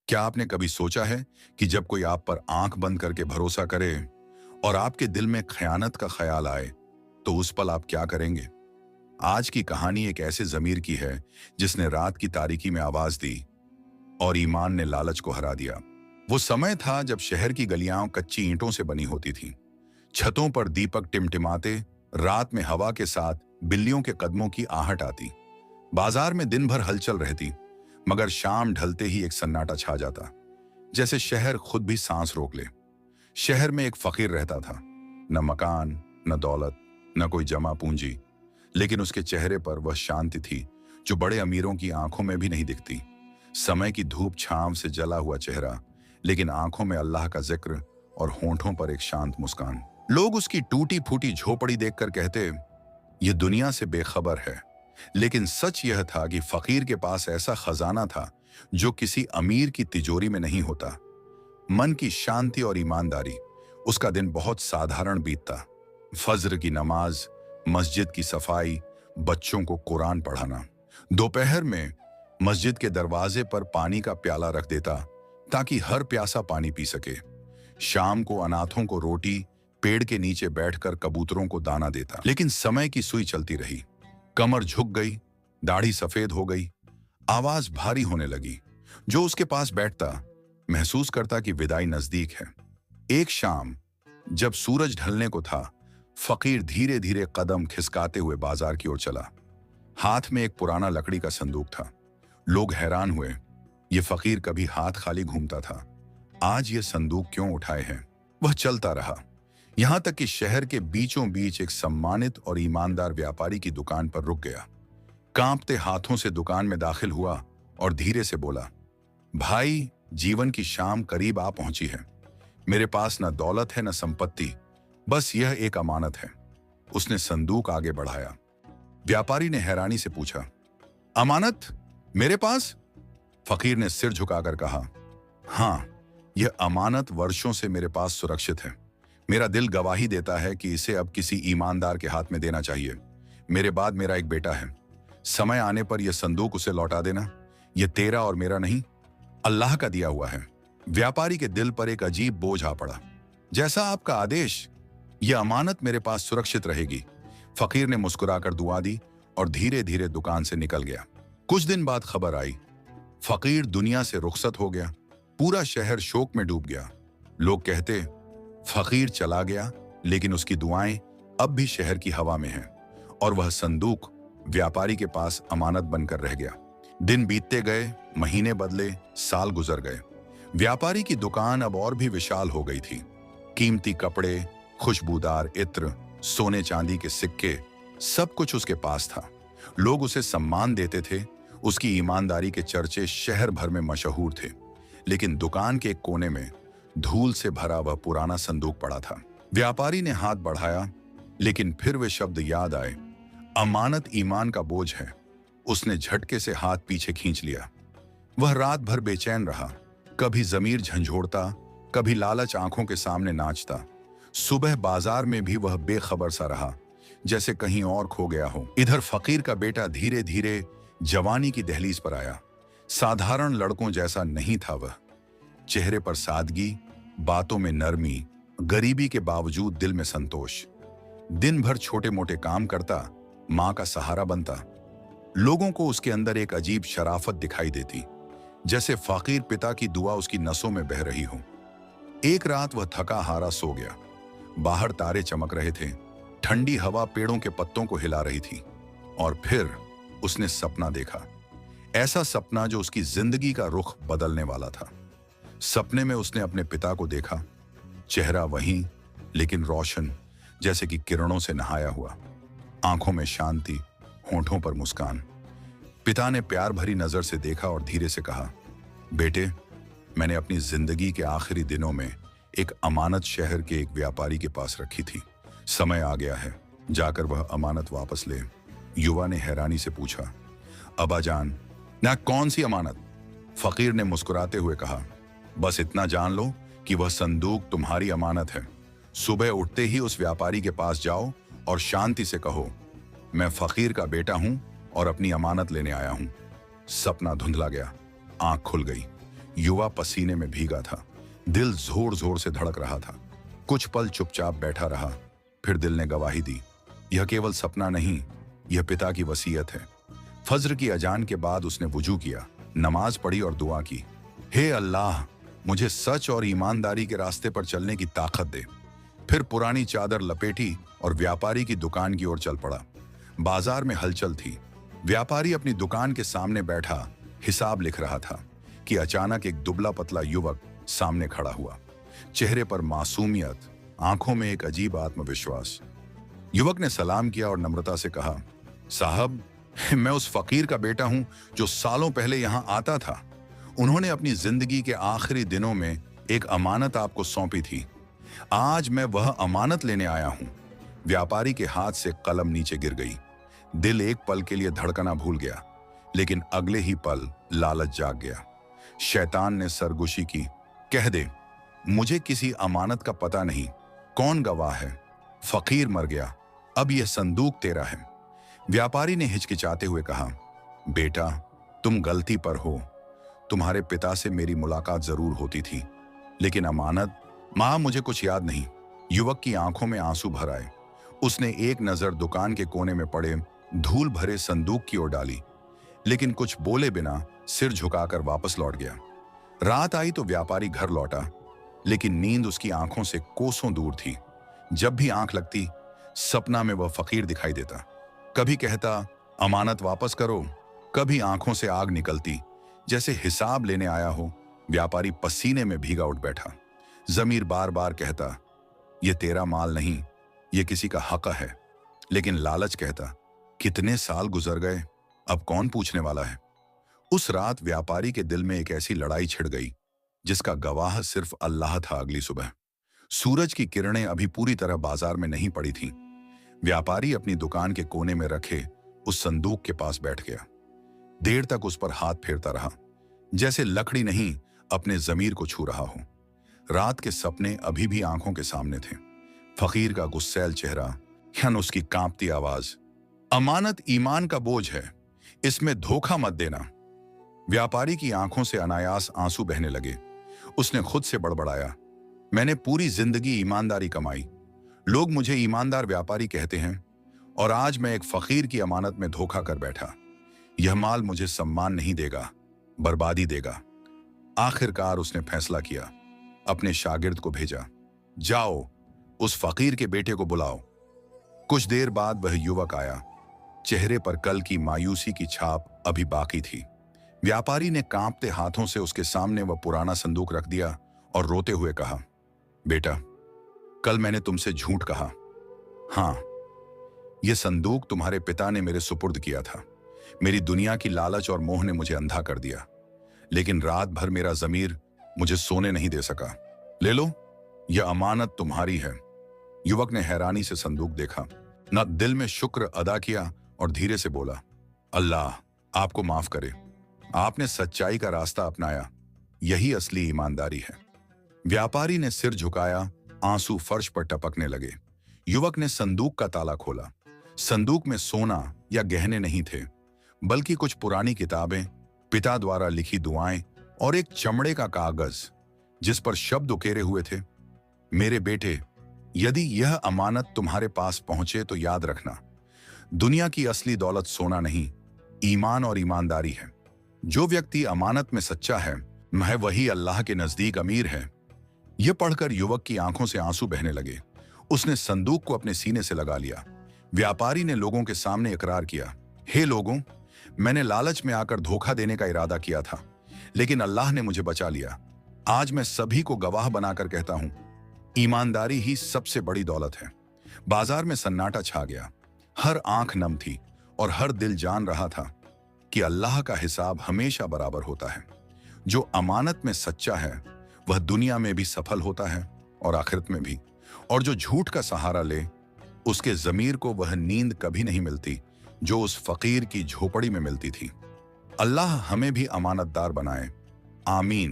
क्या आपने कभी सोचा है कि जब कोई आप पर आंख बंद करके भरोसा करे और आपके दिल में खयानत का ख्याल आए, तो उस पल आप क्या करेंगे? आज की कहानी एक ऐसे जमीर की है जिसने रात की तारीकी में आवाज दी और ईमान ने लालच को हरा दिया। वो समय था जब शहर की गलियां कच्ची ईंटों से बनी होती थीं। छतों पर दीपक टिमटिमाते, रात में हवा के साथ बिल्लियों के कदमों की आहट आती। बाजार में दिन भर हलचल रहती, मगर शाम ढलते ही एक सन्नाटा छा जाता, जैसे शहर खुद भी सांस रोक ले। शहर में एक फकीर रहता था, न मकान, न दौलत, न कोई जमा पूंजी, लेकिन उसके चेहरे पर वह शांति थी जो बड़े अमीरों की आंखों में भी नहीं दिखती। समय की धूप छांव से जला हुआ चेहरा, लेकिन आंखों में अल्लाह का जिक्र और होंठों पर एक शांत मुस्कान। लोग उसकी टूटी फूटी झोपड़ी देखकर कहते, यह दुनिया से बेखबर है। लेकिन सच यह था कि फकीर के पास ऐसा खजाना था जो किसी अमीर की तिजोरी में नहीं होता। मन की शांति और ईमानदारी। उसका दिन बहुत साधारण बीतता। फज्र की नमाज, मस्जिद की सफाई, बच्चों को कुरान पढ़ाना। दोपहर में मस्जिद के दरवाजे पर पानी का प्याला रख देता ताकि हर प्यासा पानी पी सके। शाम को अनाथों को रोटी, पेड़ के नीचे बैठकर कबूतरों को दाना देता। लेकिन समय की सुई चलती रही। कमर झुक गई, दाढ़ी सफेद हो गई, आवाज भारी होने लगी। जो उसके पास बैठता महसूस करता कि विदाई नजदीक है। एक शाम जब सूरज ढलने को था, फकीर धीरे धीरे कदम खिसकाते हुए बाजार की ओर चला। हाथ में एक पुराना लकड़ी का संदूक था। लोग हैरान हुए, ये फकीर कभी हाथ खाली घूमता था, आज ये संदूक क्यों उठाए हैं? वह चलता रहा, यहां तक कि शहर के बीचों बीच एक सम्मानित और ईमानदार व्यापारी की दुकान पर रुक गया। कांपते हाथों से दुकान में दाखिल हुआ और धीरे से बोला, भाई, जीवन की शाम करीब आ पहुंची है। मेरे पास न दौलत है न संपत्ति, बस यह एक अमानत है। उसने संदूक आगे बढ़ाया। व्यापारी ने हैरानी से पूछा, अमानत मेरे पास? फकीर ने सिर झुकाकर कहा, हां, यह अमानत वर्षों से मेरे पास सुरक्षित है। मेरा दिल गवाही देता है कि इसे अब किसी ईमानदार के हाथ में देना चाहिए। मेरे बाद मेरा एक बेटा है। समय आने पर यह संदूक उसे लौटा देना। यह तेरा और मेरा नहीं, अल्लाह का दिया हुआ है। व्यापारी के दिल पर एक अजीब बोझ आ पड़ा। जैसा आपका आदेश, यह अमानत मेरे पास सुरक्षित रहेगी। फकीर ने मुस्कुराकर दुआ दी और धीरे धीरे दुकान से निकल गया। कुछ दिन बाद खबर आई, फकीर दुनिया से रुखसत हो गया। पूरा शहर शोक में डूब गया। लोग कहते, फकीर चला गया, लेकिन उसकी दुआएं अब भी शहर की हवा में हैं और वह संदूक व्यापारी के पास अमानत बनकर रह गया। दिन बीतते गए, महीने बदले, साल गुजर गए। व्यापारी की दुकान अब और भी विशाल हो गई थी। कीमती कपड़े, खुशबूदार इत्र, सोने चांदी के सिक्के, सब कुछ उसके पास था। लोग उसे सम्मान देते थे। उसकी ईमानदारी के चर्चे शहर भर में मशहूर थे। लेकिन दुकान के एक कोने में धूल से भरा वह पुराना संदूक पड़ा था। व्यापारी ने हाथ बढ़ाया, लेकिन फिर वे शब्द याद आए, अमानत ईमान का बोझ है। उसने झटके से हाथ पीछे खींच लिया। वह रात भर बेचैन रहा, कभी जमीर झंझोड़ता, कभी लालच आंखों के सामने नाचता। सुबह बाजार में भी वह बेखबर सा रहा, जैसे कहीं और खो गया हो। इधर फकीर का बेटा धीरे धीरे जवानी की दहलीज पर आया। साधारण लड़कों जैसा नहीं था वह। चेहरे पर सादगी, बातों में नरमी, गरीबी के बावजूद दिल में संतोष। दिन भर छोटे मोटे काम करता, मां का सहारा बनता। लोगों को उसके अंदर एक अजीब शराफत दिखाई देती, जैसे फकीर पिता की दुआ उसकी नसों में बह रही हो। एक रात वह थका हारा सो गया। बाहर तारे चमक रहे थे, ठंडी हवा पेड़ों के पत्तों को हिला रही थी। और फिर उसने सपना देखा, ऐसा सपना जो उसकी जिंदगी का रुख बदलने वाला था। सपने में उसने अपने पिता को देखा, चेहरा वही, लेकिन रोशन, जैसे कि किरणों से नहाया हुआ। आंखों में शांति, होंठों पर मुस्कान। पिता ने प्यार भरी नजर से देखा और धीरे से कहा, बेटे, मैंने अपनी जिंदगी के आखिरी दिनों में एक अमानत शहर के एक व्यापारी के पास रखी थी। समय आ गया है, जाकर वह अमानत वापस ले। युवा ने हैरानी से पूछा, अब्बा जान, ना कौन सी अमानत? फकीर ने मुस्कुराते हुए कहा, बस इतना जान लो कि वह संदूक तुम्हारी अमानत है। सुबह उठते ही उस व्यापारी के पास जाओ और शांति से कहो, मैं फकीर का बेटा हूं और अपनी अमानत लेने आया हूं। सपना धुंधला गया, आंख खुल गई। युवा पसीने में भीगा था, दिल जोर जोर से धड़क रहा था। कुछ पल चुपचाप बैठा रहा, फिर दिल ने गवाही दी, यह केवल सपना नहीं, यह पिता की वसीयत है। फज्र की अजान के बाद उसने वुजू किया, नमाज पढ़ी और दुआ की, हे अल्लाह, मुझे सच और ईमानदारी के रास्ते पर चलने की ताकत दे। फिर पुरानी चादर लपेटी और व्यापारी की दुकान की ओर चल पड़ा। बाजार में हलचल थी। व्यापारी अपनी दुकान के सामने बैठा हिसाब लिख रहा था कि अचानक एक दुबला पतला युवक सामने खड़ा हुआ। चेहरे पर मासूमियत, आंखों में एक अजीब आत्मविश्वास। युवक ने सलाम किया और नम्रता से कहा, साहब, मैं उस फकीर का बेटा हूं जो सालों पहले यहां आता था। उन्होंने अपनी जिंदगी के आखिरी दिनों में एक अमानत आपको सौंपी थी। आज मैं वह अमानत लेने आया हूं। व्यापारी के हाथ से कलम नीचे गिर गई। दिल एक पल के लिए धड़कना भूल गया, लेकिन अगले ही पल लालच जाग गया। शैतान ने सरगुशी की, कह दे, मुझे किसी अमानत का पता नहीं, कौन गवाह है? फकीर मर गया, अब यह संदूक तेरा है। व्यापारी ने हिचकिचाते हुए कहा, बेटा, तुम गलती पर हो। तुम्हारे पिता से मेरी मुलाकात जरूर होती थी, लेकिन अमानत, मां, मुझे कुछ याद नहीं। युवक की आंखों में आंसू भर आए। उसने एक नजर दुकान के कोने में पड़े धूल भरे संदूक की ओर डाली, लेकिन कुछ बोले बिना सिर झुकाकर वापस लौट गया। रात आई तो व्यापारी घर लौटा, लेकिन नींद उसकी आंखों से कोसों दूर थी। जब भी आंख लगती, सपना में वह फकीर दिखाई देता। कभी कहता, अमानत वापस करो, कभी आंखों से आग निकलती, जैसे हिसाब लेने आया हो। व्यापारी पसीने में भीगा उठ बैठा। जमीर बार बार कहता, यह तेरा माल नहीं, यह किसी का हक है। लेकिन लालच कहता, कितने साल गुजर गए, अब कौन पूछने वाला है। उस रात व्यापारी के दिल में एक ऐसी लड़ाई छिड़ गई जिसका गवाह सिर्फ अल्लाह था। अगली सुबह सूरज की किरणें अभी पूरी तरह बाजार में नहीं पड़ी थीं। व्यापारी अपनी दुकान के कोने में रखे उस संदूक के पास बैठ गया। देर तक उस पर हाथ फेरता रहा, जैसे लकड़ी नहीं, अपने जमीर को छू रहा हो। रात के सपने अभी भी आंखों के सामने थे। फकीर का गुस्सैल चेहरा, यानी उसकी कांपती आवाज, अमानत ईमान का बोझ है, इसमें धोखा मत देना। व्यापारी की आंखों से अनायास आंसू बहने लगे। उसने खुद से बड़बड़ाया, मैंने पूरी जिंदगी ईमानदारी कमाई, लोग मुझे ईमानदार व्यापारी कहते हैं, और आज मैं एक फकीर की अमानत में धोखा कर बैठा। यह माल मुझे सम्मान नहीं देगा, बर्बादी देगा। आखिरकार उसने फैसला किया, अपने शागिर्द को भेजा, जाओ उस फकीर के बेटे को बुलाओ। कुछ देर बाद वह युवक आया। चेहरे पर कल की मायूसी की छाप अभी बाकी थी। व्यापारी ने कांपते हाथों से उसके सामने वह पुराना संदूक रख दिया और रोते हुए कहा, बेटा, कल मैंने तुमसे झूठ कहा। हां, यह संदूक तुम्हारे पिता ने मेरे सुपुर्द किया था। मेरी दुनिया की लालच और मोह ने मुझे अंधा कर दिया, लेकिन रात भर मेरा जमीर मुझे सोने नहीं दे सका। ले लो, यह अमानत तुम्हारी है। युवक ने हैरानी से संदूक देखा, न दिल में शुक्र अदा किया और धीरे से बोला, अल्लाह आपको माफ करे, आपने सच्चाई का रास्ता अपनाया, यही असली ईमानदारी है। व्यापारी ने सिर झुकाया, आंसू फर्श पर टपकने लगे। युवक ने संदूक का ताला खोला। संदूक में सोना या गहने नहीं थे, बल्कि कुछ पुरानी किताबें, पिता द्वारा लिखी दुआएं और एक चमड़े का कागज जिस पर शब्द उकेरे हुए थे, मेरे बेटे, यदि यह अमानत तुम्हारे पास पहुंचे तो याद रखना, दुनिया की असली दौलत सोना नहीं, ईमान और ईमानदारी है। जो व्यक्ति अमानत में सच्चा है, वही अल्लाह के नजदीक अमीर है। यह पढ़कर युवक की आंखों से आंसू बहने लगे। उसने संदूक को अपने सीने से लगा लिया। व्यापारी ने लोगों के सामने इकरार किया, हे लोगों, मैंने लालच में आकर धोखा देने का इरादा किया था, लेकिन अल्लाह ने मुझे बचा लिया। आज मैं सभी को गवाह बनाकर कहता हूं, ईमानदारी ही सबसे बड़ी दौलत है। बाजार में सन्नाटा छा गया। हर आंख नम थी और हर दिल जान रहा था कि अल्लाह का हिसाब हमेशा बराबर होता है। जो अमानत में सच्चा है वह दुनिया में भी सफल होता है और आखिरत में भी, और जो झूठ का सहारा ले उसके जमीर को वह नींद कभी नहीं मिलती जो उस फकीर की झोपड़ी में मिलती थी। अल्लाह हमें भी अमानतदार बनाए। आमीन।